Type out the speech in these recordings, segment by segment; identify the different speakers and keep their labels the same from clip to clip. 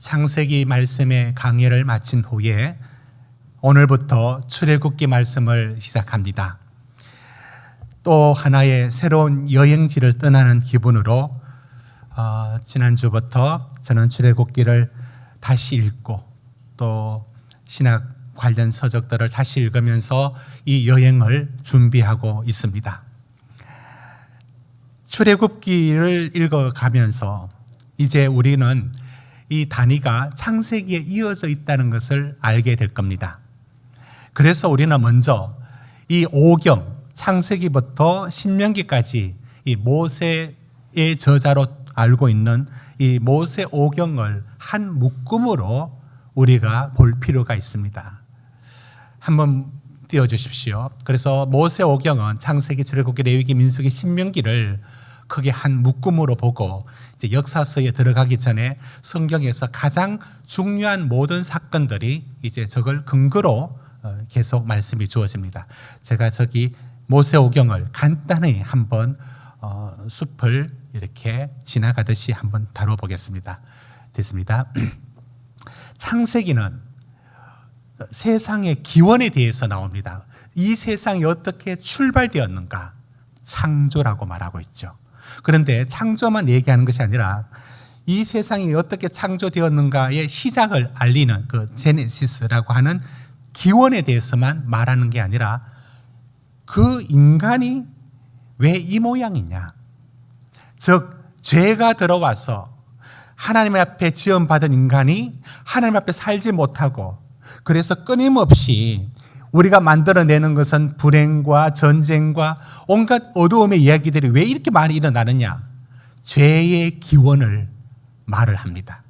Speaker 1: 창세기 말씀의 강의를 마친 후에 오늘부터 출애굽기 말씀을 시작합니다. 또 하나의 새로운 여행지를 떠나는 기분으로 지난주부터 저는 출애굽기를 다시 읽고 또 신학 관련 서적들을 다시 읽으면서 이 여행을 준비하고 있습니다. 출애굽기를 읽어가면서 이제 우리는 이 단위가 창세기에 이어져 있다는 것을 알게 될 겁니다. 그래서 우리는 먼저 이 오경, 창세기부터 신명기까지 이 모세의 저자로 알고 있는 이 모세 오경을 한 묶음으로 우리가 볼 필요가 있습니다. 한번 띄워주십시오. 그래서 모세 오경은 창세기, 출애굽기, 레위기, 민수기, 신명기를 크게 한 묶음으로 보고 이제 역사서에 들어가기 전에 성경에서 가장 중요한 모든 사건들이 이제 저걸 근거로 계속 말씀이 주어집니다. 제가 저기 모세오경을 간단히 한번 숲을 이렇게 지나가듯이 한번 다뤄보겠습니다. 됐습니다. 창세기는 세상의 기원에 대해서 나옵니다. 이 세상이 어떻게 출발되었는가? 창조라고 말하고 있죠. 그런데 창조만 얘기하는 것이 아니라 이 세상이 어떻게 창조되었는가의 시작을 알리는 그 제네시스라고 하는 기원에 대해서만 말하는 게 아니라 그 인간이 왜 이 모양이냐, 즉 죄가 들어와서 하나님 앞에 지원받은 인간이 하나님 앞에 살지 못하고 그래서 끊임없이 우리가 만들어내는 것은 불행과 전쟁과 온갖 어두움의 이야기들이 왜 이렇게 많이 일어나느냐, 죄의 기원을 말을 합니다.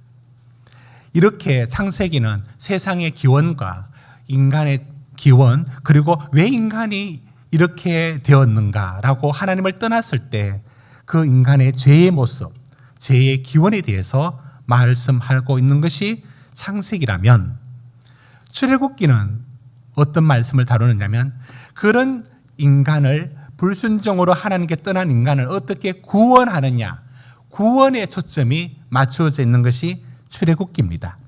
Speaker 1: 이렇게 창세기는 세상의 기원과 인간의 기원, 그리고 왜 인간이 이렇게 되었는가라고 하나님을 떠났을 때 그 인간의 죄의 모습, 죄의 기원에 대해서 말씀하고 있는 것이 창세기라면, 출애굽기는 어떤 말씀을 다루느냐면 그런 인간을 불순종으로 하나님께 떠난 인간을 어떻게 구원하느냐, 구원의 초점이 맞추어져 있는 것이 출애굽기입니다.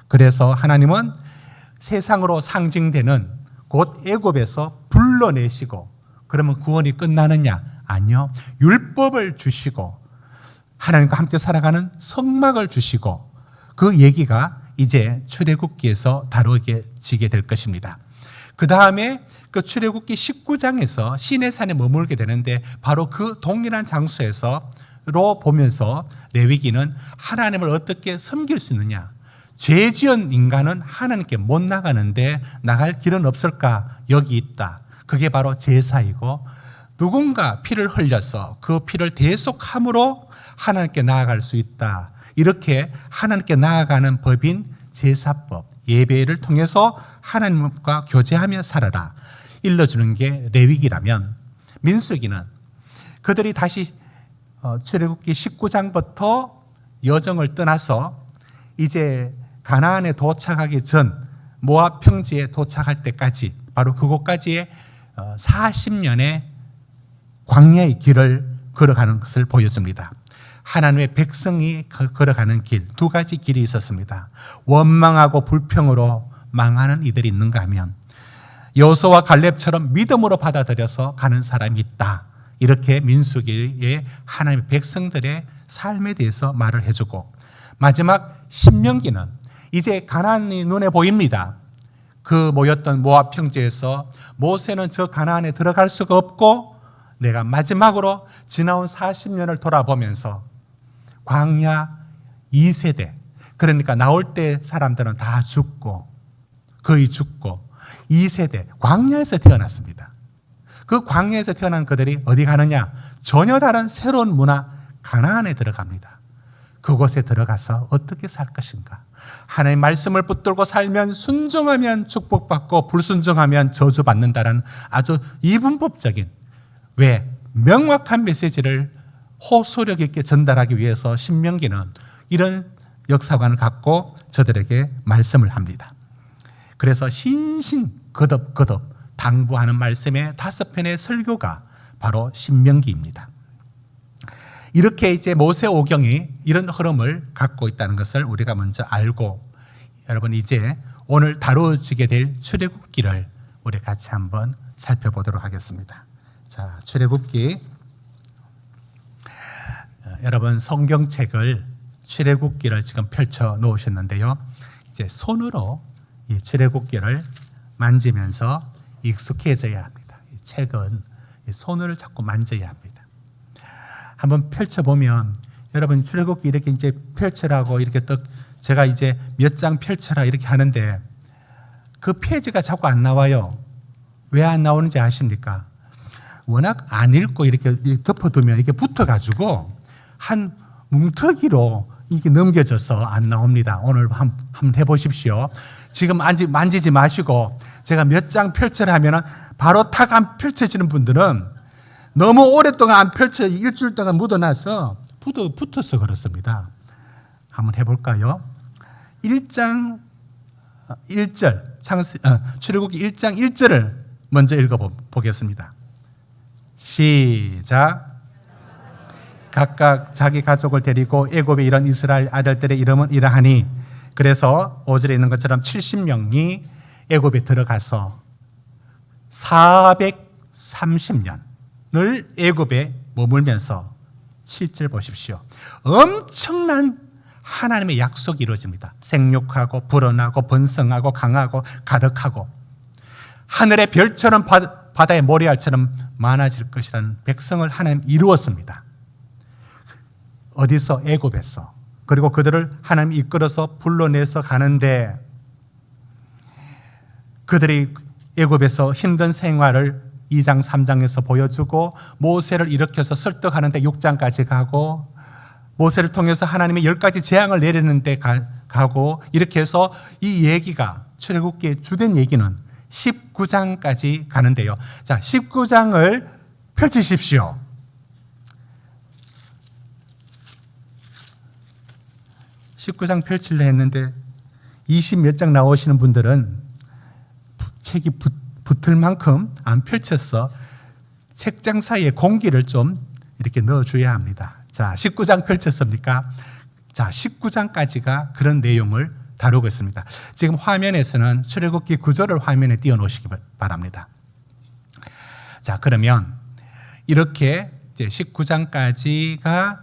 Speaker 1: 그래서 하나님은 세상으로 상징되는 곧 애굽에서 불러내시고, 그러면 구원이 끝나느냐? 아니요. 율법을 주시고 하나님과 함께 살아가는 성막을 주시고, 그 얘기가 이제 출애굽기에서 다루어지게 될 것입니다. 그 다음에 그 출애굽기 19장에서 시내산에 머물게 되는데 바로 그 동일한 장소에서로 보면서 레위기는 하나님을 어떻게 섬길 수 있느냐, 죄 지은 인간은 하나님께 못 나가는데 나갈 길은 없을까? 여기 있다. 그게 바로 제사이고, 누군가 피를 흘려서 그 피를 대속함으로 하나님께 나아갈 수 있다. 이렇게 하나님께 나아가는 법인 제사법, 예배를 통해서 하나님과 교제하며 살아라 일러주는 게 레위기라면, 민수기는 그들이 다시 출애굽기 19장부터 여정을 떠나서 이제 가나안에 도착하기 전 모압 평지에 도착할 때까지, 바로 그곳까지의 40년의 광야의 길을 걸어가는 것을 보여줍니다. 하나님의 백성이 걸어가는 길, 두 가지 길이 있었습니다. 원망하고 불평으로 망하는 이들이 있는가 하면 여호수아와 갈렙처럼 믿음으로 받아들여서 가는 사람이 있다. 이렇게 민수기의 하나님의 백성들의 삶에 대해서 말을 해주고, 마지막 신명기는 이제 가나안이 눈에 보입니다. 그 모였던 모압 평지에서 모세는 저 가나안에 들어갈 수가 없고, 내가 마지막으로 지나온 40년을 돌아보면서 광야 2세대, 그러니까 나올 때 사람들은 다 죽고 거의 죽고 2세대 광야에서 태어났습니다. 그 광야에서 태어난 그들이 어디 가느냐? 전혀 다른 새로운 문화 가나안에 들어갑니다. 그곳에 들어가서 어떻게 살 것인가? 하나님의 말씀을 붙들고 살면 순종하면 축복받고 불순종하면 저주받는다는 아주 이분법적인, 왜 명확한 메시지를 호소력 있게 전달하기 위해서 신명기는 이런 역사관을 갖고 저들에게 말씀을 합니다. 그래서 신신 거듭 당부하는 말씀의 5편의 설교가 바로 신명기입니다. 이렇게 이제 모세오경이 이런 흐름을 갖고 있다는 것을 우리가 먼저 알고, 여러분 이제 오늘 다루어지게 될 출애굽기를 우리 같이 한번 살펴보도록 하겠습니다. 자, 출애굽기. 여러분 성경책을 출애굽기를 지금 펼쳐 놓으셨는데요. 이제 손으로 이 출애굽기를 만지면서 익숙해져야 합니다. 이 책은 이 손을 자꾸 만져야 합니다. 한번 펼쳐보면 여러분 출애굽기 이렇게 이제 펼쳐라고 이렇게 딱 제가 이제 몇 장 펼쳐라 이렇게 하는데 그 페이지가 자꾸 안 나와요. 왜 안 나오는지 아십니까? 워낙 안 읽고 이렇게 덮어두면 이게 붙어가지고 한 뭉텅이로 이게 넘겨져서 안 나옵니다. 오늘 한번 해보십시오. 지금 만지지 마시고 제가 몇 장 펼쳐라 하면 바로 탁 안 펼쳐지는 분들은 너무 오랫동안 안 펼쳐 일주일 동안 묻어놔서 붙어서 그렇습니다. 한번 해볼까요? 1장 1절 출애굽기 1장 1절을 먼저 읽어보겠습니다. 시작. 각각 자기 가족을 데리고 애굽에 이른 이스라엘 아들들의 이름은 이러하니, 그래서 5절에 있는 것처럼 70명이 애굽에 들어가서 430년을 애굽에 머물면서 7절 보십시오. 엄청난 하나님의 약속이 이루어집니다. 생육하고 불어나고 번성하고 강하고 가득하고 하늘의 별처럼 바다의 모래알처럼 많아질 것이라는 백성을 하나님 이루었습니다. 어디서? 애굽에서. 그리고 그들을 하나님이 이끌어서 불러내서 가는데 그들이 애굽에서 힘든 생활을 2장 3장에서 보여주고 모세를 일으켜서 설득하는데 6장까지 가고 모세를 통해서 하나님의 10가지 재앙을 내리는데 가고 이렇게 해서 이 얘기가 출애굽기의 주된 얘기는 19장까지 가는데요. 자, 19장을 펼치십시오. 19장 펼치려 했는데 20 몇 장 나오시는 분들은 책이 붙을 만큼 안 펼쳐서 책장 사이에 공기를 좀 이렇게 넣어줘야 합니다. 자, 19장 펼쳤습니까? 자, 19장까지가 그런 내용을 다루고 있습니다. 지금 화면에서는 출애굽기 9절을 화면에 띄워놓으시기 바랍니다. 자, 그러면 이렇게 이제 19장까지가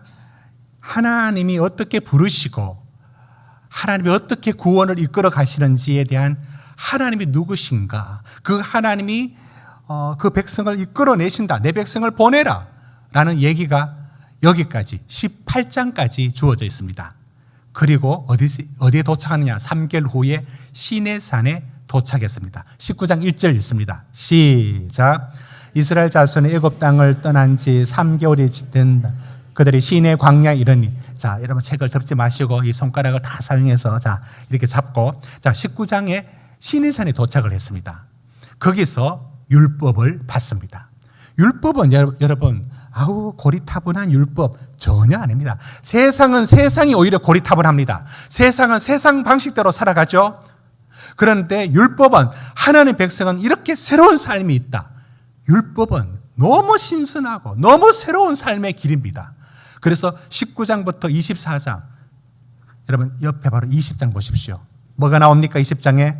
Speaker 1: 하나님이 어떻게 부르시고 하나님이 어떻게 구원을 이끌어 가시는지에 대한 하나님이 누구신가, 그 하나님이 그 백성을 이끌어내신다, 내 백성을 보내라 라는 얘기가 여기까지 18장까지 주어져 있습니다. 그리고 어디에 도착하느냐? 3개월 후에 시내산에 도착했습니다. 19장 1절 읽습니다. 시작. 이스라엘 자손이 애굽 땅을 떠난 지 3개월이 된다. 그들이 시내 광야에 이르니. 자, 여러분 책을 덮지 마시고 이 손가락을 다 사용해서 자, 이렇게 잡고 자, 19장에 시내산에 도착을 했습니다. 거기서 율법을 받습니다. 율법은 여러분 고리타분한 율법 전혀 아닙니다. 세상은 세상이 오히려 고리타분합니다. 세상은 세상 방식대로 살아가죠. 그런데 율법은 하나님의 백성은 이렇게 새로운 삶이 있다. 율법은 너무 신선하고 너무 새로운 삶의 길입니다. 그래서 19장부터 24장, 여러분 옆에 바로 20장 보십시오. 뭐가 나옵니까? 20장에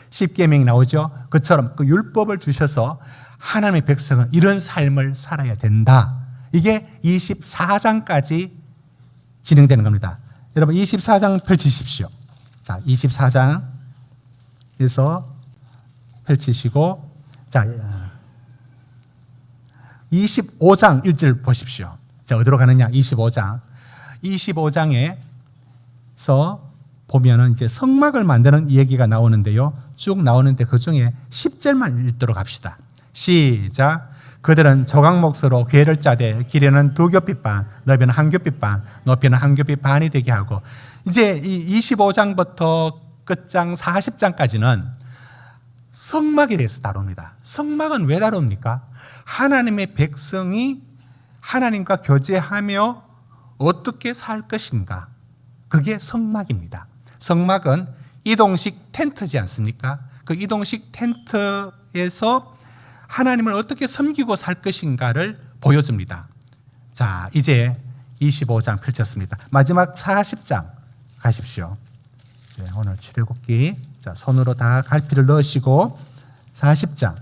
Speaker 1: 10계명이 나오죠. 그처럼 그 율법을 주셔서 하나님의 백성은 이런 삶을 살아야 된다. 이게 24장까지 진행되는 겁니다. 여러분 24장 펼치십시오. 자, 24장에서 펼치시고 자, 25장 1절 보십시오. 자, 어디로 가느냐? 25장. 25장에서 보면은 이제 성막을 만드는 얘기가 나오는데요. 쭉 나오는데 그 중에 10절만 읽도록 합시다. 시작. 그들은 조각목서로 궤를 짜되 길이는 2규빗 반, 너비는 1규빗 반, 높이는 1규빗 반이 되게 하고, 이제 이 25장부터 끝장 40장까지는 성막에 대해서 다룹니다. 성막은 왜 다룹니까? 하나님의 백성이 하나님과 교제하며 어떻게 살 것인가, 그게 성막입니다. 성막은 이동식 텐트지 않습니까? 그 이동식 텐트에서 하나님을 어떻게 섬기고 살 것인가를 보여줍니다. 자, 이제 25장 펼쳤습니다. 마지막 40장 가십시오. 오늘 출애굽기 손으로 다 갈피를 넣으시고 40장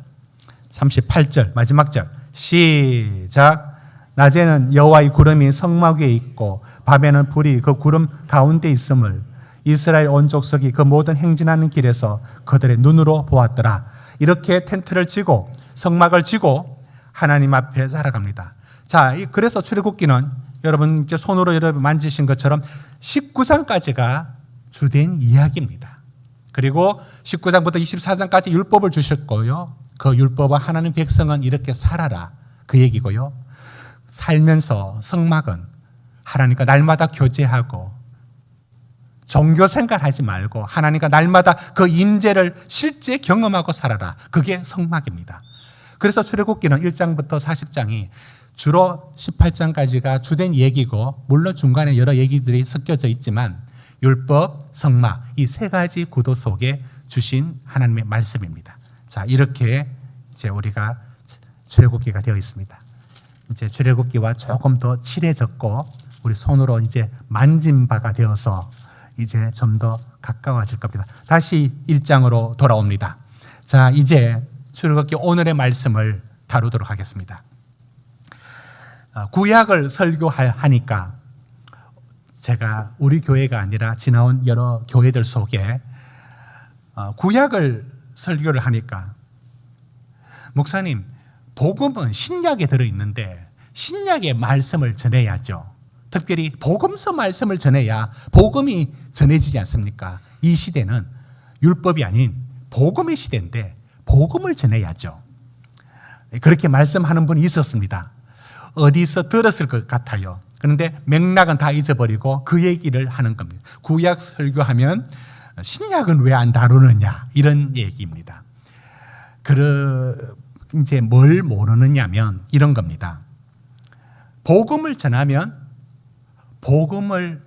Speaker 1: 38절 마지막 절 시작. 낮에는 여호와의 구름이 성막 위에 있고 밤에는 불이 그 구름 가운데 있음을 이스라엘 온 족속이 그 모든 행진하는 길에서 그들의 눈으로 보았더라. 이렇게 텐트를 치고 성막을 치고 하나님 앞에 살아갑니다. 자, 그래서 출애굽기는 여러분 손으로 여러분 만지신 것처럼 19장까지가 주된 이야기입니다. 그리고 19장부터 24장까지 율법을 주셨고요. 그 율법과 하나님 백성은 이렇게 살아라 그 얘기고요. 살면서 성막은 하나님과 날마다 교제하고 종교 생활하지 말고 하나님과 날마다 그 임재를 실제 경험하고 살아라. 그게 성막입니다. 그래서 출애굽기는 1장부터 40장이 주로 18장까지가 주된 얘기고 물론 중간에 여러 얘기들이 섞여져 있지만 율법, 성막 이 세 가지 구도 속에 주신 하나님의 말씀입니다. 자, 이렇게 이제 우리가 출애굽기가 되어 있습니다. 이제 출애굽기와 조금 더 친해졌고 우리 손으로 이제 만진 바가 되어서 이제 좀 더 가까워질 겁니다. 다시 1장으로 돌아옵니다. 자, 이제 출애굽기 오늘의 말씀을 다루도록 하겠습니다. 구약을 설교하니까 제가 우리 교회가 아니라 지나온 여러 교회들 속에 구약을 설교를 하니까 목사님, 복음은 신약에 들어있는데 신약의 말씀을 전해야죠. 특별히 복음서 말씀을 전해야 복음이 전해지지 않습니까? 이 시대는 율법이 아닌 복음의 시대인데 복음을 전해야죠. 그렇게 말씀하는 분이 있었습니다. 어디서 들었을 것 같아요. 그런데 맥락은 다 잊어버리고 그 얘기를 하는 겁니다. 구약 설교하면 신약은 왜 안 다루느냐 이런 얘기입니다. 이제 뭘 모르느냐면 이런 겁니다. 복음을 전하면 복음을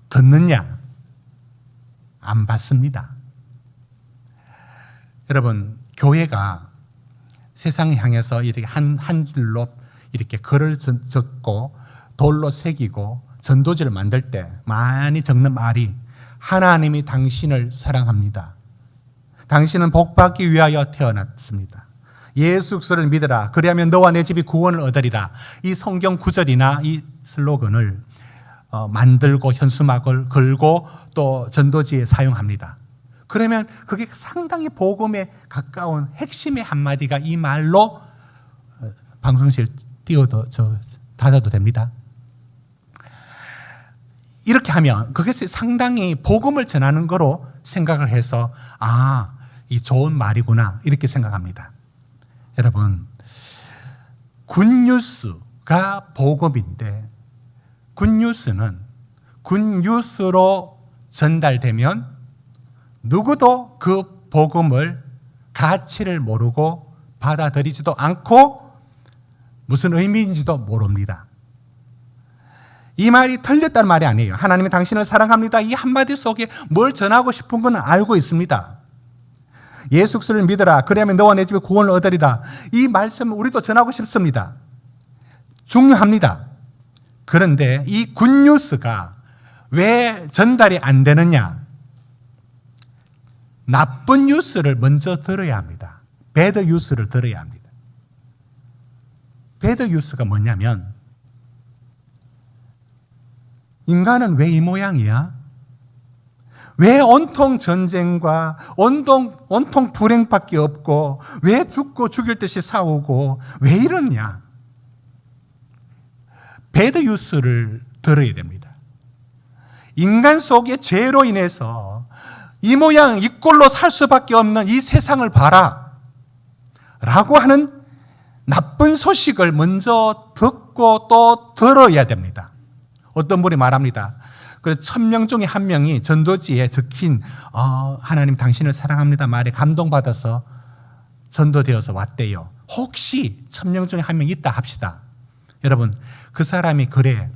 Speaker 1: 듣느냐? 안 받습니다. 여러분, 교회가 세상을 향해서 이렇게 한 줄로 이렇게 글을 적고 돌로 새기고 전도지를 만들 때 많이 적는 말이 하나님이 당신을 사랑합니다. 당신은 복받기 위하여 태어났습니다. 예수 그리스도를 믿으라. 그리하면 너와 내 집이 구원을 얻으리라. 이 성경 구절이나 이 슬로건을 만들고 현수막을 걸고 또 전도지에 사용합니다. 그러면 그게 상당히 복음에 가까운 핵심의 한마디가 이 말로 방송실 닫아도 됩니다. 이렇게 하면 그것이 상당히 복음을 전하는 거로 생각을 해서 이 좋은 말이구나 이렇게 생각합니다. 여러분, 굿뉴스가 복음인데 굿뉴스는 굿뉴스로 전달되면 누구도 그 복음을 가치를 모르고 받아들이지도 않고 무슨 의미인지도 모릅니다. 이 말이 틀렸다는 말이 아니에요. 하나님이 당신을 사랑합니다. 이 한마디 속에 뭘 전하고 싶은 건 알고 있습니다. 예수 그리스도를 믿으라. 그러면 너와 내 집에 구원을 얻으리라. 이 말씀을 우리도 전하고 싶습니다. 중요합니다. 그런데 이 굿뉴스가 왜 전달이 안 되느냐? 나쁜 뉴스를 먼저 들어야 합니다. 배드 뉴스를 들어야 합니다. 배드 뉴스가 뭐냐면 인간은 왜 이 모양이야? 왜 온통 전쟁과 온통 불행밖에 없고 왜 죽고 죽일 듯이 싸우고 왜 이러냐? 배드 뉴스를 들어야 됩니다. 인간 속의 죄로 인해서 이 모양 이 꼴로 살 수밖에 없는 이 세상을 봐라 라고 하는 나쁜 소식을 먼저 듣고 또 들어야 됩니다. 어떤 분이 말합니다. 그 1000명 중에 한 명이 전도지에 적힌 하나님 당신을 사랑합니다 말에 감동받아서 전도되어서 왔대요. 혹시 1000명 중에 한 명 있다 합시다. 여러분, 그 사람이 그래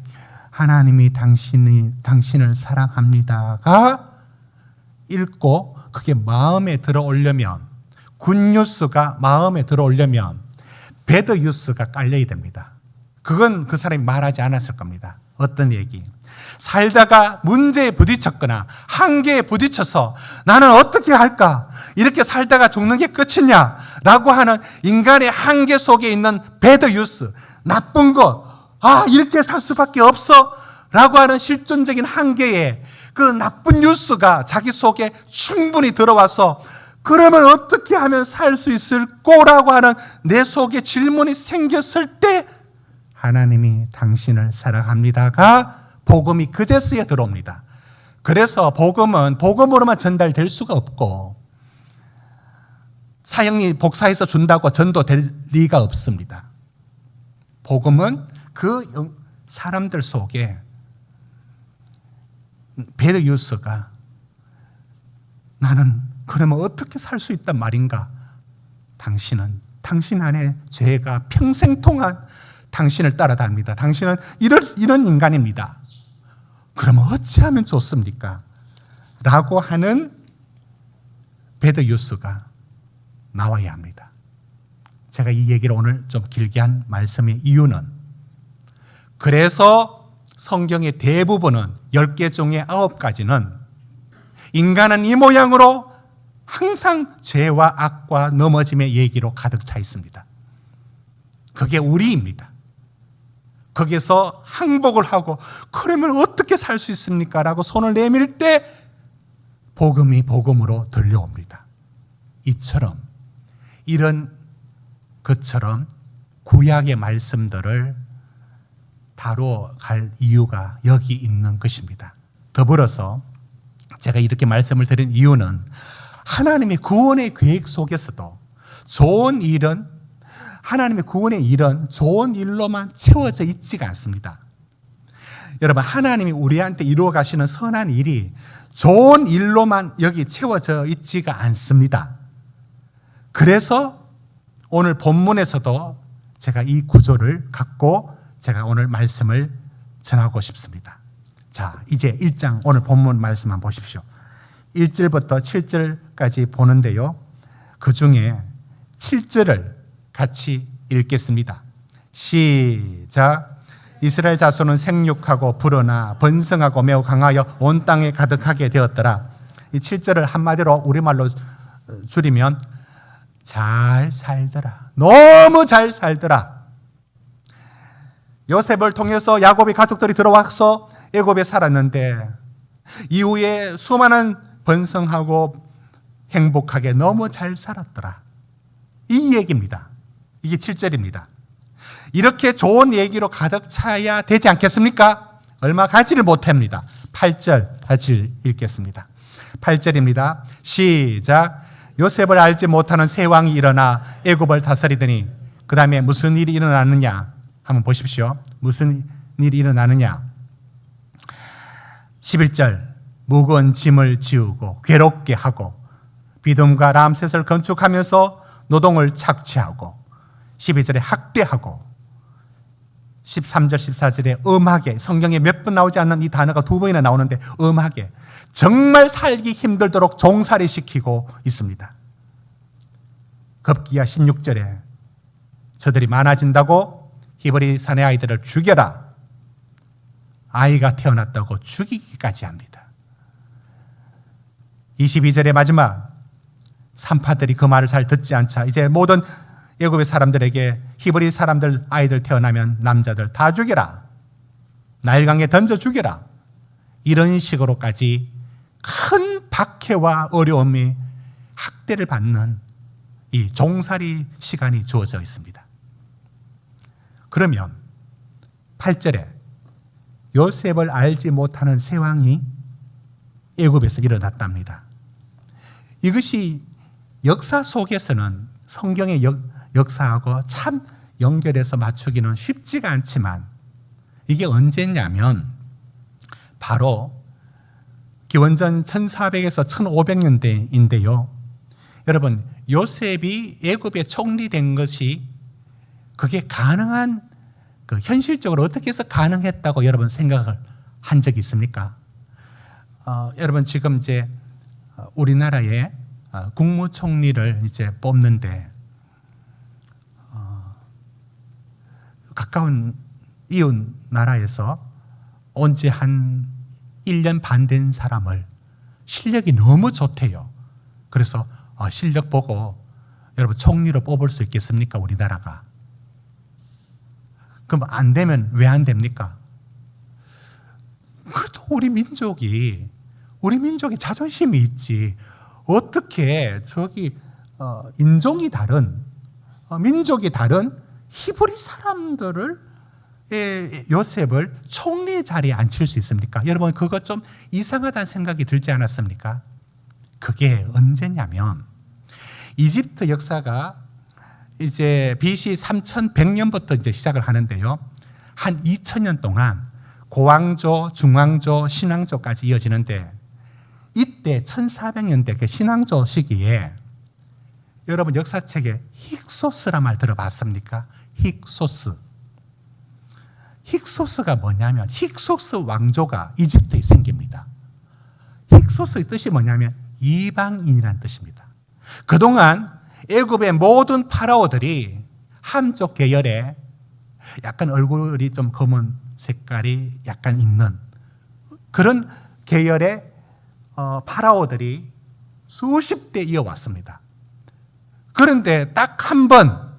Speaker 1: 하나님이 당신을 사랑합니다가 읽고 그게 마음에 들어오려면 굿뉴스가 마음에 들어오려면 배드 뉴스가 깔려야 됩니다. 그건 그 사람이 말하지 않았을 겁니다. 어떤 얘기? 살다가 문제에 부딪혔거나 한계에 부딪혀서 나는 어떻게 할까? 이렇게 살다가 죽는 게 끝이냐? 라고 하는 인간의 한계 속에 있는 배드 뉴스, 나쁜 것, 이렇게 살 수밖에 없어? 라고 하는 실존적인 한계에 그 나쁜 뉴스가 자기 속에 충분히 들어와서 그러면 어떻게 하면 살 수 있을 거라고 하는 내 속에 질문이 생겼을 때 하나님이 당신을 사랑합니다가 복음이 그제서야 들어옵니다. 그래서 복음은 복음으로만 전달될 수가 없고 사형리 복사해서 준다고 전도될 리가 없습니다. 복음은 그 사람들 속에 베르유스가 나는 그러면 어떻게 살 수 있단 말인가? 당신 안에 죄가 평생 동안 당신을 따라다닙니다. 당신은 이런 인간입니다. 그러면 어찌하면 좋습니까? 라고 하는 베드유스가 나와야 합니다. 제가 이 얘기를 오늘 좀 길게 한 말씀의 이유는 그래서 성경의 대부분은 10개 중에 9가지는 인간은 이 모양으로 항상 죄와 악과 넘어짐의 얘기로 가득 차 있습니다. 그게 우리입니다. 거기서 항복을 하고 그러면 어떻게 살 수 있습니까? 라고 손을 내밀 때 복음이 복음으로 들려옵니다. 이런 것처럼 구약의 말씀들을 다뤄갈 이유가 여기 있는 것입니다. 더불어서 제가 이렇게 말씀을 드린 이유는 하나님의 구원의 계획 속에서도 좋은 일은 하나님의 구원의 일은 좋은 일로만 채워져 있지가 않습니다. 여러분, 하나님이 우리한테 이루어 가시는 선한 일이 좋은 일로만 여기 채워져 있지가 않습니다. 그래서 오늘 본문에서도 제가 이 구조를 갖고 제가 오늘 말씀을 전하고 싶습니다. 자, 이제 1장 오늘 본문 말씀 한번 보십시오. 1절부터 7절까지 보는데요. 그 중에 7절을 같이 읽겠습니다. 시작. 이스라엘 자손은 생육하고 불어나 번성하고 매우 강하여 온 땅에 가득하게 되었더라. 이 7절을 한마디로 우리말로 줄이면 잘 살더라. 너무 잘 살더라. 요셉을 통해서 야곱의 가족들이 들어와서 애굽에 살았는데 이후에 수많은 번성하고 행복하게 너무 잘 살았더라. 이 얘기입니다. 이게 7절입니다. 이렇게 좋은 얘기로 가득 차야 되지 않겠습니까? 얼마 가지를 못합니다. 8절 같이 읽겠습니다. 8절입니다. 시작. 요셉을 알지 못하는 새 왕이 일어나 애굽을 다스리더니 그 다음에 무슨 일이 일어나느냐 한번 보십시오. 무슨 일이 일어나느냐. 11절. 무거운 짐을 지우고 괴롭게 하고 비듬과 람셋을 건축하면서 노동을 착취하고 12절에 학대하고 13절 14절에 엄하게, 성경에 몇 번 나오지 않는 이 단어가 2번이나 나오는데 엄하게 정말 살기 힘들도록 종살이 시키고 있습니다. 급기야 16절에 저들이 많아진다고 히브리 사내 아이들을 죽여라. 아이가 태어났다고 죽이기까지 합니다. 22절의 마지막 산파들이 그 말을 잘 듣지 않자 이제 모든 애굽의 사람들에게 히브리 사람들 아이들 태어나면 남자들 다 죽여라. 나일강에 던져 죽여라. 이런 식으로까지 큰 박해와 어려움이 학대를 받는 이 종살이 시간이 주어져 있습니다. 그러면 8절에 요셉을 알지 못하는 새 왕이 애굽에서 일어났답니다. 이것이 역사 속에서는 성경의 역사하고 참 연결해서 맞추기는 쉽지가 않지만 이게 언제냐면 바로 기원전 1400에서 1500년대인데요. 여러분, 요셉이 애굽에 총리된 것이 그게 가능한 현실적으로 어떻게 해서 가능했다고 여러분 생각을 한 적이 있습니까? 여러분 지금 이제 우리나라의 국무총리를 이제 뽑는데 가까운 이웃 나라에서 온 지 한 1년 반 된 사람을 실력이 너무 좋대요. 그래서 실력 보고 여러분 총리로 뽑을 수 있겠습니까? 우리나라가. 그럼 안 되면 왜 안 됩니까? 그래도 우리 민족이 자존심이 있지. 어떻게 인종이 다른 민족이 다른 히브리 사람들을 요셉을 총리 자리에 앉힐 수 있습니까? 여러분 그거 좀 이상하다는 생각이 들지 않았습니까? 그게 언제냐면 이집트 역사가 이제 BC 3100년부터 이제 시작을 하는데요. 한 2000년 동안 고왕조, 중왕조, 신왕조까지 이어지는데 이때 1400년대 그 신왕조 시기에 여러분 역사책에 힉소스란 말 들어봤습니까? 힉소스가 뭐냐면 힉소스 왕조가 이집트에 생깁니다. 힉소스의 뜻이 뭐냐면 이방인이라는 뜻입니다. 그동안 애굽의 모든 파라오들이 함족 계열에 약간 얼굴이 좀 검은 색깔이 약간 있는 그런 계열의 파라오들이 수십 대 이어왔습니다. 그런데 딱 한 번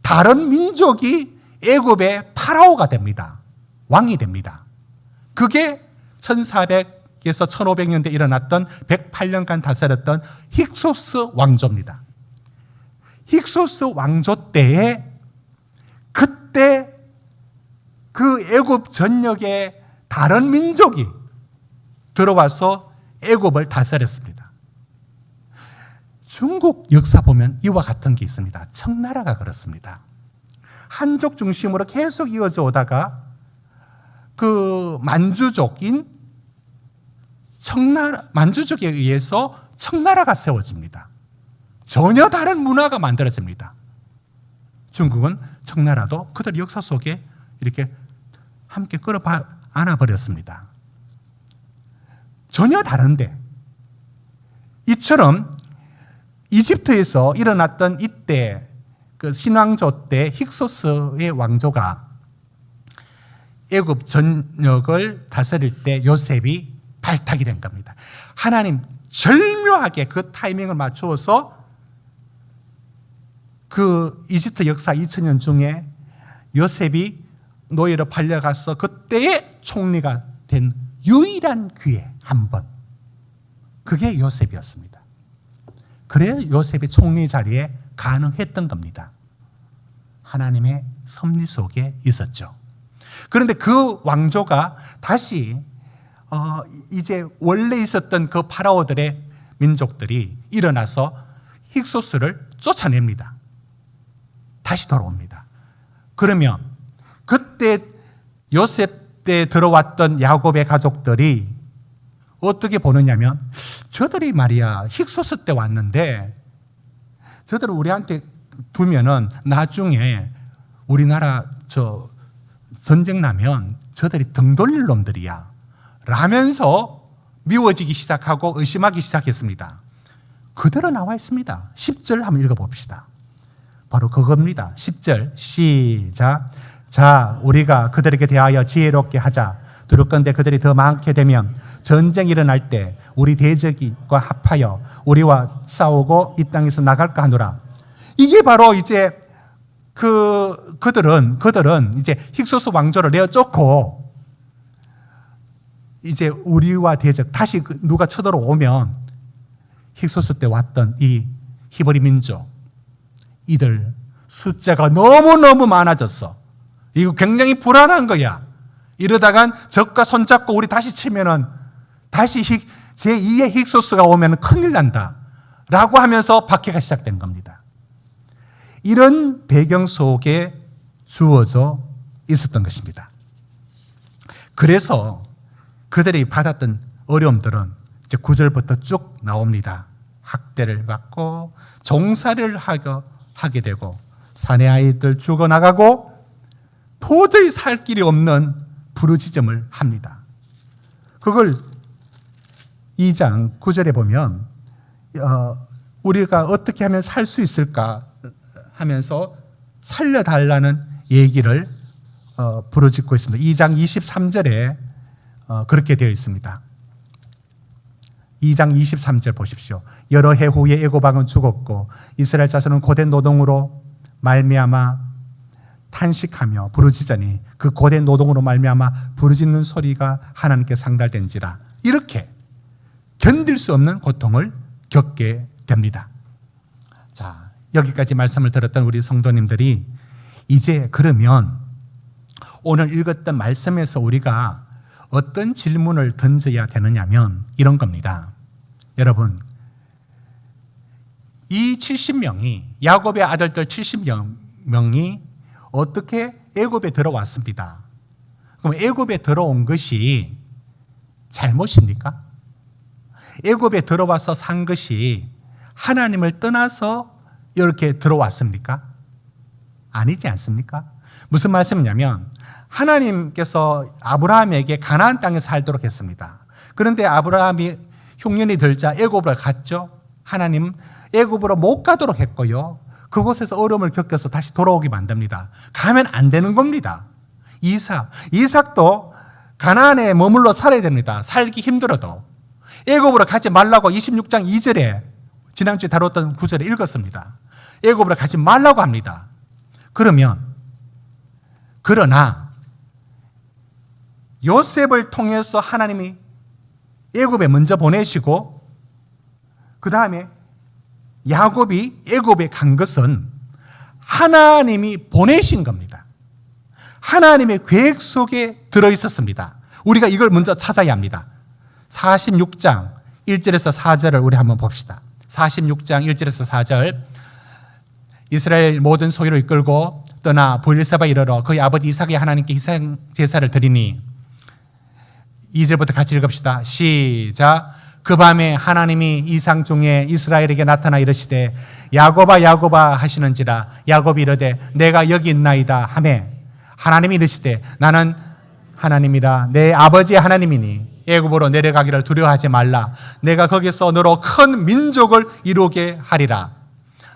Speaker 1: 다른 민족이 애굽의 파라오가 됩니다. 왕이 됩니다. 그게 1400에서 1500년대 일어났던 108년간 다스렸던 힉소스 왕조입니다. 힉소스 왕조 때에 그때 그 애굽 전역에 다른 민족이 들어와서 애굽을 다스렸습니다. 중국 역사 보면 이와 같은 게 있습니다. 청나라가 그렇습니다. 한족 중심으로 계속 이어져 오다가 그 만주족에 의해서 청나라가 세워집니다. 전혀 다른 문화가 만들어집니다. 중국은 청나라도 그들 역사 속에 이렇게 함께 끌어 안아버렸습니다. 전혀 다른데 이처럼 이집트에서 일어났던 이때 그 신왕조 때 힉소스의 왕조가 애굽 전역을 다스릴 때 요셉이 발탁이 된 겁니다. 하나님 절묘하게 그 타이밍을 맞추어서 그 이집트 역사 2000년 중에 요셉이 노예로 팔려가서 그때의 총리가 된 유일한 기회 한 번. 그게 요셉이었습니다. 그래야 요셉이 총리 자리에 가능했던 겁니다. 하나님의 섭리 속에 있었죠. 그런데 그 왕조가 다시 이제 원래 있었던 그 파라오들의 민족들이 일어나서 힉소스를 쫓아냅니다. 다시 돌아옵니다. 그러면 그때 요셉 때 들어왔던 야곱의 가족들이 어떻게 보느냐면 저들이 말이야 힉소스 때 왔는데 저들을 우리한테 두면은 나중에 우리나라 전쟁 나면 저들이 등 돌릴 놈들이야 라면서 미워지기 시작하고 의심하기 시작했습니다. 그대로 나와 있습니다. 10절 한번 읽어봅시다. 바로 그겁니다. 10절 시작. 자, 우리가 그들에게 대하여 지혜롭게 하자. 두렵건대 그들이 더 많게 되면 전쟁이 일어날 때 우리 대적과 합하여 우리와 싸우고 이 땅에서 나갈까 하노라. 이게 바로 이제 그들은 이제 힉소스 왕조를 내어 쫓고 이제 우리와 대적 다시 누가 쳐들어오면 힉소스 때 왔던 이 히브리 민족 이들 숫자가 너무너무 많아졌어. 이거 굉장히 불안한 거야. 이러다간 적과 손잡고 우리 다시 치면은 다시 제2의 힉소스가 오면 큰일 난다 라고 하면서 박해가 시작된 겁니다. 이런 배경 속에 주어져 있었던 것입니다. 그래서 그들이 받았던 어려움들은 이제 9절부터 쭉 나옵니다. 학대를 받고 종살이를 하게 되고 사내 아이들 죽어나가고 도저히 살 길이 없는 부르짖음을 합니다. 그걸 2장 9절에 보면 우리가 어떻게 하면 살 수 있을까 하면서 살려달라는 얘기를 부르짖고 있습니다. 2장 23절에 그렇게 되어 있습니다. 2장 23절 보십시오. 여러 해 후에 애굽 왕은 죽었고 이스라엘 자손은 고된 노동으로 말미암아 탄식하며 부르짖으니 그 고된 노동으로 말미암아 부르짖는 소리가 하나님께 상달된지라. 이렇게 견딜 수 없는 고통을 겪게 됩니다. 자, 여기까지 말씀을 들었던 우리 성도님들이 이제 그러면 오늘 읽었던 말씀에서 우리가 어떤 질문을 던져야 되느냐면 이런 겁니다. 여러분, 이 70명이 야곱의 아들들 70명이 어떻게 애굽에 들어왔습니다. 그럼 애굽에 들어온 것이 잘못입니까? 애굽에 들어와서 산 것이 하나님을 떠나서 이렇게 들어왔습니까? 아니지 않습니까? 무슨 말씀이냐면 하나님께서 아브라함에게 가나안 땅에 살도록 했습니다. 그런데 아브라함이 흉년이 들자 애굽으로 갔죠. 하나님 애굽으로 못 가도록 했고요. 그곳에서 어려움을 겪어서 다시 돌아오게 만듭니다. 가면 안 되는 겁니다. 이삭도 가나안에 머물러 살아야 됩니다. 살기 힘들어도. 애굽으로 가지 말라고 26장 2절에 지난주에 다뤘던 구절에 읽었습니다. 애굽으로 가지 말라고 합니다. 그러나 요셉을 통해서 하나님이 애굽에 먼저 보내시고 그 다음에 야곱이 애굽에 간 것은 하나님이 보내신 겁니다. 하나님의 계획 속에 들어있었습니다. 우리가 이걸 먼저 찾아야 합니다. 46장 1절에서 4절을 우리 한번 봅시다. 46장 1절에서 4절 이스라엘 모든 소유를 이끌고 떠나 브엘세바에 이르러 그의 아버지 이삭이 하나님께 희생 제사를 드리니 2절부터 같이 읽읍시다. 시작. 그 밤에 하나님이 이상 중에 이스라엘에게 나타나 이르시되 야곱아 야곱아 하시는지라. 야곱이 이르되 내가 여기 있나이다 하매 하나님이 이르시되 나는 하나님이라 내 아버지의 하나님이니 애굽으로 내려가기를 두려워하지 말라. 내가 거기서 너로 큰 민족을 이루게 하리라.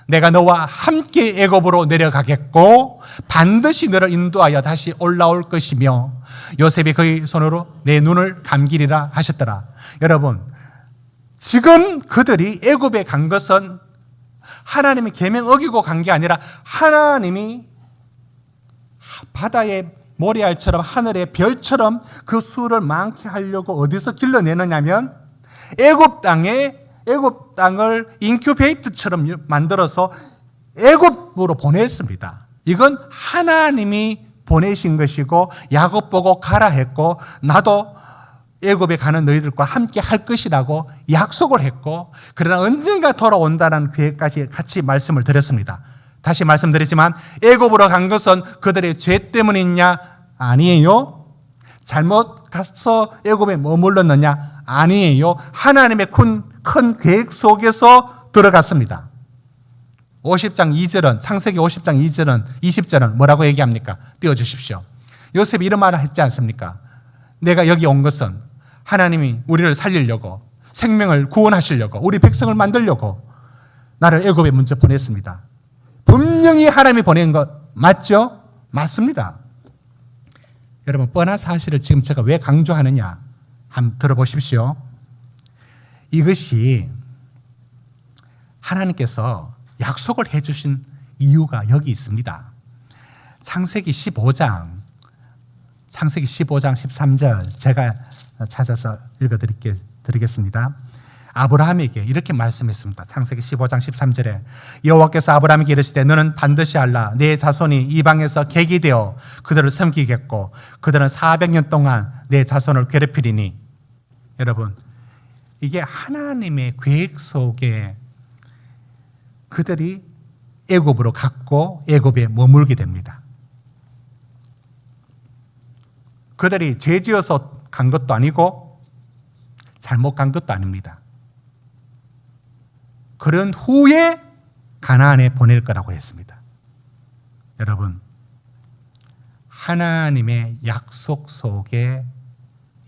Speaker 1: 내가 너와 함께 애굽으로 내려가겠고 반드시 너를 인도하여 다시 올라올 것이며 요셉이 그의 손으로 내 눈을 감기리라 하셨더라. 여러분, 지금 그들이 애굽에 간 것은 하나님의 계명 어기고 간 게 아니라 하나님이 바다의 모래알처럼 하늘의 별처럼 그 수를 많게 하려고 어디서 길러내느냐면 애굽 땅을 인큐베이트처럼 만들어서 애굽으로 보냈습니다. 이건 하나님이 보내신 것이고 야곱 보고 가라 했고 나도 애굽에 가는 너희들과 함께 할 것이라고 약속을 했고 그러나 언젠가 돌아온다는 계획까지 같이 말씀을 드렸습니다. 다시 말씀드리지만 애굽으로 간 것은 그들의 죄 때문이냐? 아니에요. 잘못 가서 애굽에 머물렀느냐? 아니에요. 하나님의 큰 계획 속에서 들어갔습니다. 50장 2절은 창세기 50장 2절은 20절은 뭐라고 얘기합니까? 띄워주십시오. 요셉이 이런 말을 했지 않습니까? 내가 여기 온 것은 하나님이 우리를 살리려고 생명을 구원하시려고 우리 백성을 만들려고 나를 애굽에 먼저 보냈습니다. 분명히 하나님이 보낸 것 맞죠? 맞습니다. 여러분 뻔한 사실을 지금 제가 왜 강조하느냐 한번 들어보십시오. 이것이 하나님께서 약속을 해주신 이유가 여기 있습니다. 창세기 15장 13절 제가 찾아서 읽어드리겠습니다. 아브라함에게 이렇게 말씀했습니다. 창세기 15장 13절에 여호와께서 아브라함에게 이르시되 너는 반드시 알라 내 자손이 이방에서 객이 되어 그들을 섬기겠고 그들은 400년 동안 내 자손을 괴롭히리니. 여러분 이게 하나님의 계획 속에 그들이 애굽으로 갔고 애굽에 머물게 됩니다. 그들이 죄지어서 간 것도 아니고 잘못 간 것도 아닙니다. 그런 후에 가나안에 보낼 거라고 했습니다. 여러분 하나님의 약속 속에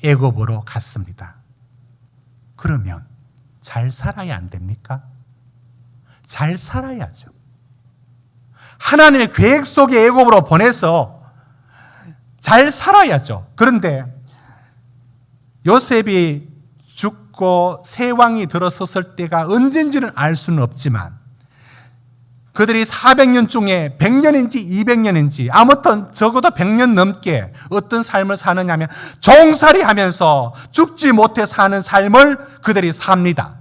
Speaker 1: 애굽으로 갔습니다. 그러면 잘 살아야 안 됩니까? 잘 살아야죠. 하나님의 계획 속에 애굽으로 보내서 잘 살아야죠. 그런데 요셉이 죽고 새 왕이 들어섰을 때가 언젠지는 알 수는 없지만 그들이 400년 중에 100년인지 200년인지 아무튼 적어도 100년 넘게 어떤 삶을 사느냐면 종살이 하면서 죽지 못해 사는 삶을 그들이 삽니다.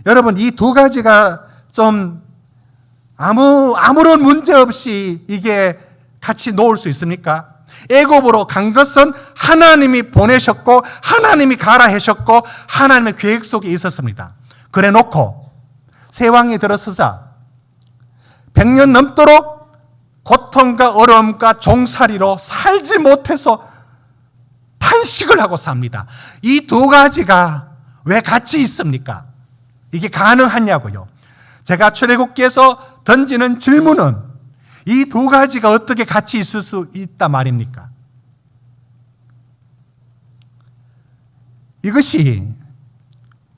Speaker 1: 여러분, 이 두 가지가 좀 아무런 문제 없이 이게 같이 놓을 수 있습니까? 애굽으로 간 것은 하나님이 보내셨고 하나님이 가라 하셨고 하나님의 계획 속에 있었습니다. 그래 놓고 새 왕이 들어서자 100년 넘도록 고통과 어려움과 종살이로 살지 못해서 탄식을 하고 삽니다. 이 두 가지가 왜 같이 있습니까? 이게 가능하냐고요. 제가 출애굽기에서 던지는 질문은 이 두 가지가 어떻게 같이 있을 수 있단 말입니까? 이것이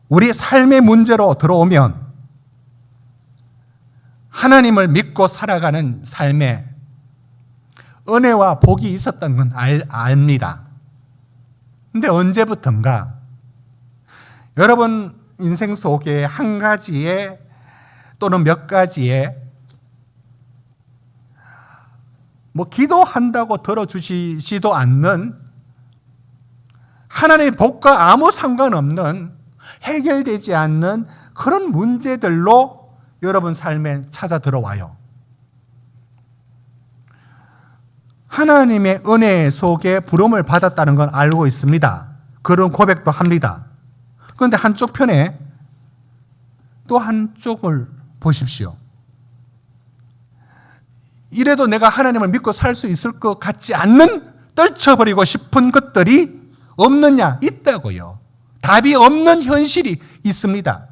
Speaker 1: 우리 삶의 문제로 들어오면 하나님을 믿고 살아가는 삶에 은혜와 복이 있었던 건 압니다. 근데 언제부턴가 여러분 인생 속에 한 가지의 또는 몇 가지의 기도한다고 들어주시지도 않는 하나님의 복과 아무 상관없는 해결되지 않는 그런 문제들로 여러분 삶에 찾아 들어와요. 하나님의 은혜 속에 부름을 받았다는 건 알고 있습니다. 그런 고백도 합니다. 그런데 한쪽 편에 또 한쪽을 보십시오. 이래도 내가 하나님을 믿고 살 수 있을 것 같지 않는 떨쳐버리고 싶은 것들이 없느냐? 있다고요. 답이 없는 현실이 있습니다.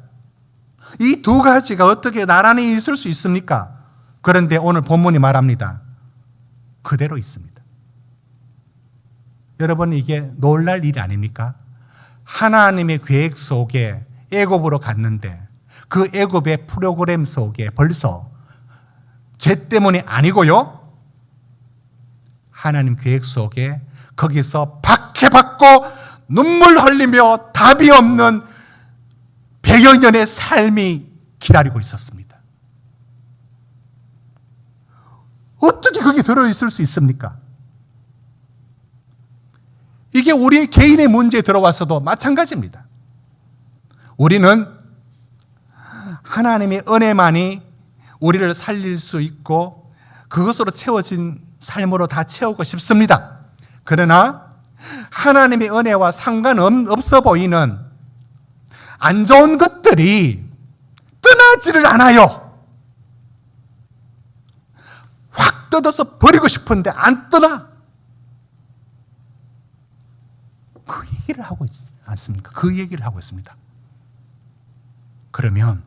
Speaker 1: 이 두 가지가 어떻게 나란히 있을 수 있습니까? 그런데 오늘 본문이 말합니다. 그대로 있습니다. 여러분, 이게 놀랄 일이 아닙니까? 하나님의 계획 속에 애굽으로 갔는데 그 애굽의 프로그램 속에 벌써 죄 때문이 아니고요, 하나님 계획 속에 거기서 박해받고 눈물 흘리며 답이 없는 100여 년의 삶이 기다리고 있었습니다. 어떻게 거기 들어있을 수 있습니까? 이게 우리 개인의 문제에 들어와서도 마찬가지입니다. 우리는 하나님의 은혜만이 우리를 살릴 수 있고 그것으로 채워진 삶으로 다 채우고 싶습니다. 그러나 하나님의 은혜와 상관없어 보이는 안 좋은 것들이 떠나지를 않아요. 확 뜯어서 버리고 싶은데 안 떠나. 그 얘기를 하고 있지 않습니까? 그 얘기를 하고 있습니다. 그러면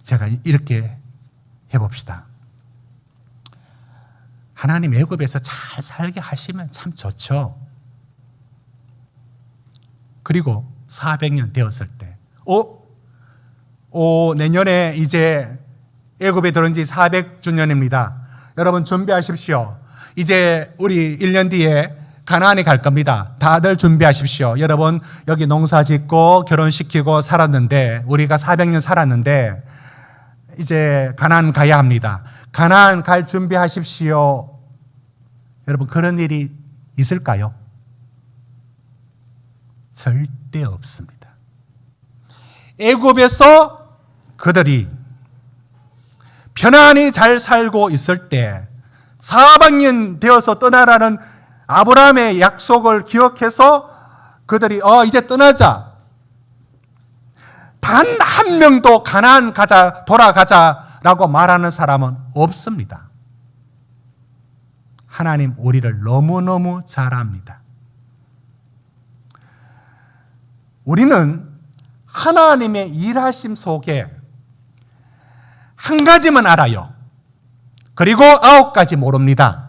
Speaker 1: 제가 이렇게 해봅시다. 하나님 애굽에서 잘 살게 하시면 참 좋죠. 그리고 400년 되었을 때 내년에 이제 애굽에 들어온 지 400주년입니다. 여러분 준비하십시오. 이제 우리 1년 뒤에 가나안에 갈 겁니다. 다들 준비하십시오. 여러분 여기 농사 짓고 결혼시키고 살았는데 우리가 400년 살았는데 이제 가나안 가야 합니다. 가나안 갈 준비하십시오. 여러분 그런 일이 있을까요? 절대 없습니다. 애굽에서 그들이 편안히 잘 살고 있을 때 400년 되어서 떠나라는 아브라함의 약속을 기억해서 그들이 이제 떠나자. 단 한 명도 가나안 가자, 돌아가자라고 말하는 사람은 없습니다. 하나님 우리를 너무너무 잘 압니다. 우리는 하나님의 일하심 속에 한 가지만 알아요. 그리고 9가지 모릅니다.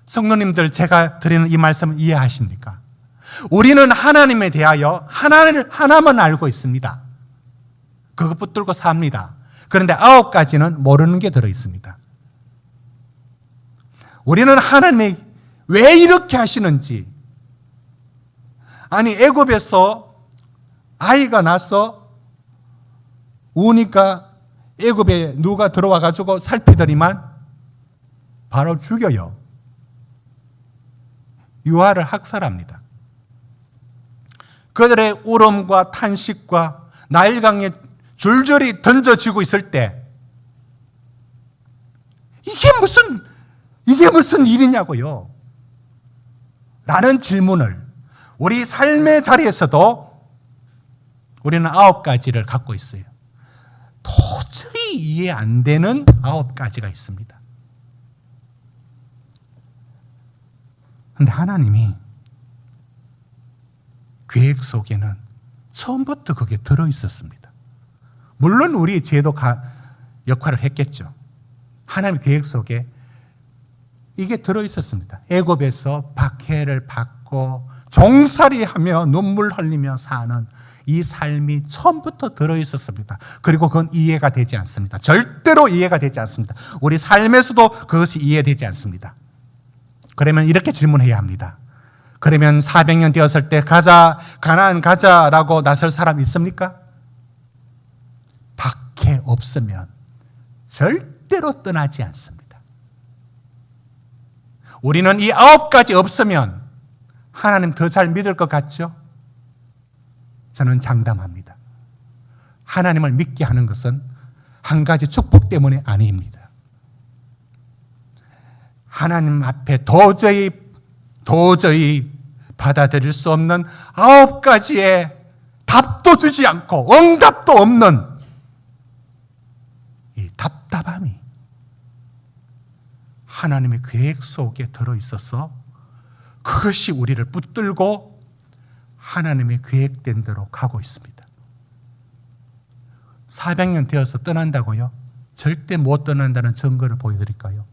Speaker 1: 성도님들, 제가 드리는 이 말씀 이해하십니까? 우리는 하나님에 대하여 하나만 알고 있습니다. 그것 붙들고 삽니다. 그런데 9가지는 모르는 게 들어있습니다. 우리는 하나님이 왜 이렇게 하시는지, 아니 애굽에서 아이가 나서 우니까 애굽에 누가 들어와 가지고 살피더니만 바로 죽여요. 유아를 학살합니다. 그들의 울음과 탄식과 나일강에 줄줄이 던져지고 있을 때 이게 무슨 일이냐고요? 라는 질문을 우리 삶의 자리에서도 우리는 9가지를 갖고 있어요. 도저히 이해 안 되는 9가지가 있습니다. 그런데 하나님이 계획 속에는 처음부터 그게 들어있었습니다. 물론 우리의 죄도 역할을 했겠죠. 하나님 계획 속에 이게 들어있었습니다. 애굽에서 박해를 받고 종살이하며 눈물 흘리며 사는 이 삶이 처음부터 들어있었습니다. 그리고 그건 이해가 되지 않습니다. 절대로 이해가 되지 않습니다. 우리 삶에서도 그것이 이해되지 않습니다. 그러면 이렇게 질문해야 합니다. 그러면 400년 되었을 때 가나안 가자라고 나설 사람 있습니까? 박해 없으면 절대로 떠나지 않습니다. 우리는 이 9가지 없으면 하나님 더 잘 믿을 것 같죠? 저는 장담합니다. 하나님을 믿게 하는 것은 한 가지 축복 때문에 아닙니다. 하나님 앞에 도저히 받아들일 수 없는 9가지의 답도 주지 않고 응답도 없는 이 답답함이 하나님의 계획 속에 들어있어서 그것이 우리를 붙들고 하나님의 계획된 대로 가고 있습니다. 400년 되어서 떠난다고요? 절대 못 떠난다는 증거를 보여드릴까요?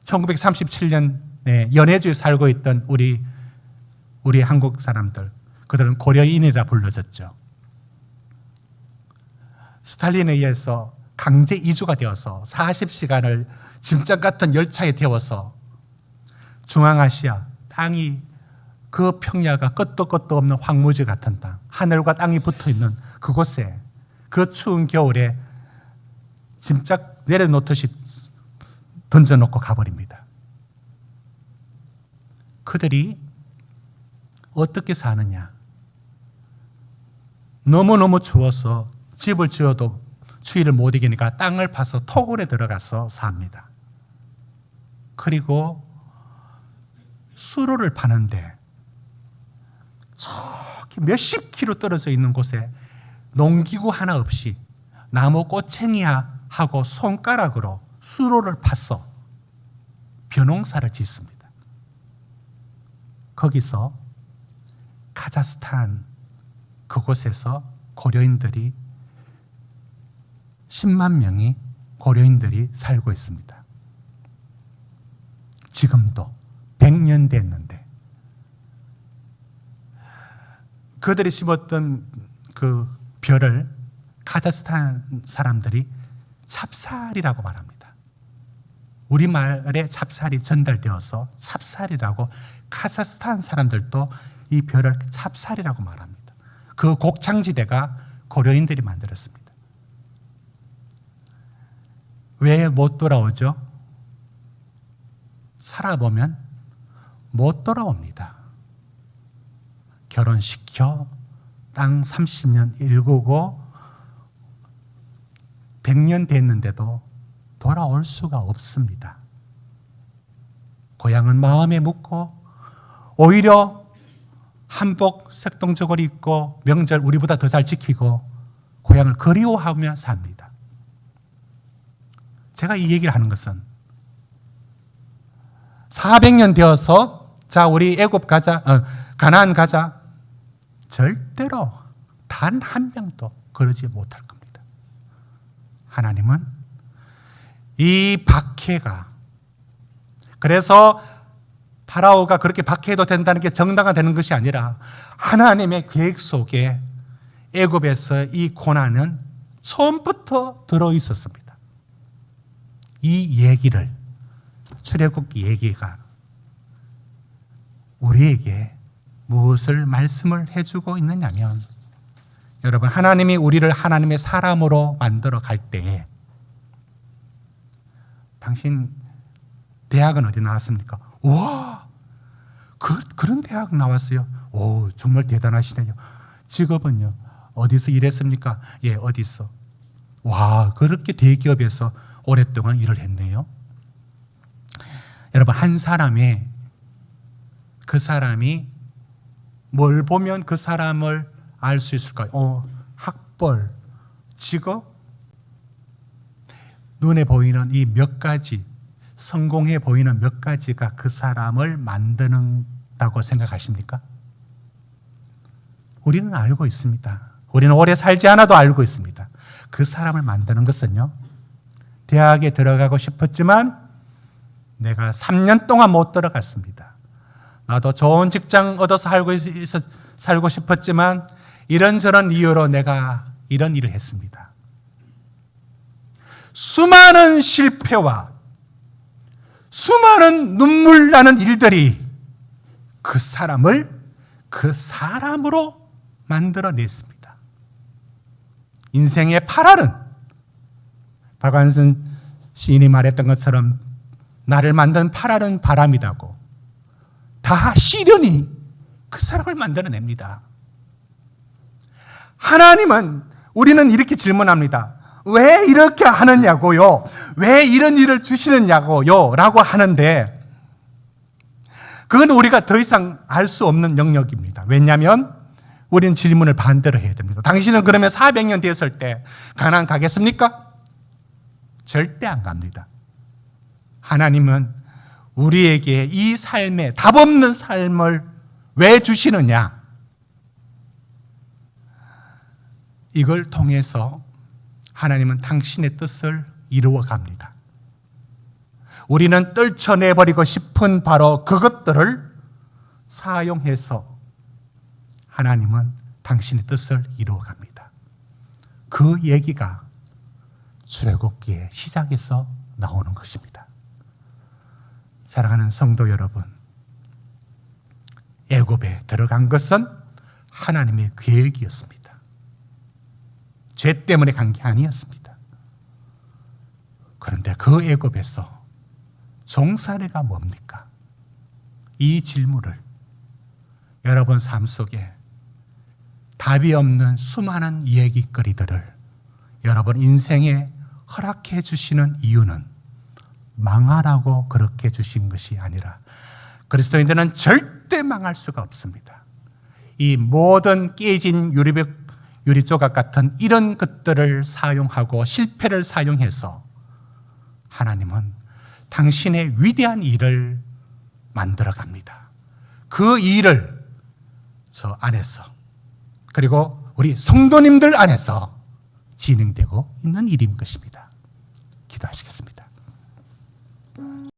Speaker 1: 1937년에 연해주에 살고 있던 우리 한국 사람들, 그들은 고려인이라 불려졌죠. 스탈린에 의해서 강제 이주가 되어서 40시간을 짐짝 같은 열차에 태워서 중앙아시아 땅이 그 평야가 끝도 없는 황무지 같은 땅, 하늘과 땅이 붙어있는 그곳에 그 추운 겨울에 짐짝 내려놓듯이 던져놓고 가버립니다. 그들이 어떻게 사느냐? 너무너무 추워서 집을 지어도 추위를 못 이기니까 땅을 파서 토굴에 들어가서 삽니다. 그리고 수로를 파는데 저기 몇십 킬로 떨어져 있는 곳에 농기구 하나 없이 나무 꼬챙이하고 손가락으로 수로를 파서 벼농사를 짓습니다. 거기서 카자흐스탄 그곳에서 고려인들이 10만 명이 고려인들이 살고 있습니다. 지금도 100년 됐는데 그들이 심었던 그 벼를 카자흐스탄 사람들이 찹쌀이라고 말합니다. 우리말에 찹쌀이 전달되어서 찹쌀이라고 카자흐스탄 사람들도 이 벼를 찹쌀이라고 말합니다. 그 곡창지대가 고려인들이 만들었습니다. 왜 못 돌아오죠? 살아보면 못 돌아옵니다. 결혼시켜 땅 30년 일구고 100년 됐는데도 돌아올 수가 없습니다. 고향은 마음에 묻고 오히려 한복 색동저고리 입고 명절 우리보다 더 잘 지키고 고향을 그리워하며 삽니다. 제가 이 얘기를 하는 것은 400년 되어서 자 우리 애굽 가자, 가나안 가자, 절대로 단 한 명도 그러지 못할 겁니다. 하나님은 이 박해가, 그래서 파라오가 그렇게 박해해도 된다는 게 정당화 되는 것이 아니라 하나님의 계획 속에 애굽에서 이 고난은 처음부터 들어있었습니다. 이 얘기를 출애굽기 얘기가 우리에게 무엇을 말씀을 해주고 있느냐면, 여러분, 하나님이 우리를 하나님의 사람으로 만들어 갈 때에, 당신 대학은 어디 나왔습니까? 와, 그런 대학 나왔어요. 오, 정말 대단하시네요. 직업은요? 어디서 일했습니까? 예, 어디서. 와, 그렇게 대기업에서 오랫동안 일을 했네요. 여러분, 한 사람의 그 사람이 뭘 보면 그 사람을 알 수 있을까요? 학벌, 직업, 눈에 보이는 이 몇 가지, 성공해 보이는 몇 가지가 그 사람을 만드는다고 생각하십니까? 우리는 알고 있습니다. 우리는 오래 살지 않아도 알고 있습니다. 그 사람을 만드는 것은요, 대학에 들어가고 싶었지만 내가 3년 동안 못 들어갔습니다. 나도 좋은 직장 얻어서 살고 싶었지만 이런저런 이유로 내가 이런 일을 했습니다. 수많은 실패와 수많은 눈물 나는 일들이 그 사람을 그 사람으로 만들어냈습니다. 인생의 8알은 박완순 시인이 말했던 것처럼 나를 만든 8알은 바람이다고, 다 시련이 그 사람을 만들어냅니다. 하나님은, 우리는 이렇게 질문합니다. 왜 이렇게 하느냐고요? 왜 이런 일을 주시느냐고요? 라고 하는데, 그건 우리가 더 이상 알 수 없는 영역입니다. 왜냐하면 우리는 질문을 반대로 해야 됩니다. 당신은 그러면 400년 됐을 때 가나안 가겠습니까? 절대 안 갑니다. 하나님은 우리에게 이 삶에 답 없는 삶을 왜 주시느냐? 이걸 통해서 하나님은 당신의 뜻을 이루어 갑니다. 우리는 떨쳐내버리고 싶은 바로 그것들을 사용해서 하나님은 당신의 뜻을 이루어 갑니다. 그 얘기가 출애굽기의 시작에서 나오는 것입니다. 사랑하는 성도 여러분, 애굽에 들어간 것은 하나님의 계획이었습니다. 죄 때문에 간 게 아니었습니다. 그런데 그 애굽에서 종살이가 뭡니까? 이 질문을 여러분 삶 속에 답이 없는 수많은 이야기거리들을 여러분 인생에 허락해 주시는 이유는 망하라고 그렇게 주신 것이 아니라, 그리스도인들은 절대 망할 수가 없습니다. 이 모든 깨진 유리 조각 같은 이런 것들을 사용하고 실패를 사용해서 하나님은 당신의 위대한 일을 만들어 갑니다. 그 일을 저 안에서, 그리고 우리 성도님들 안에서 진행되고 있는 일인 것입니다. 기도하시겠습니다.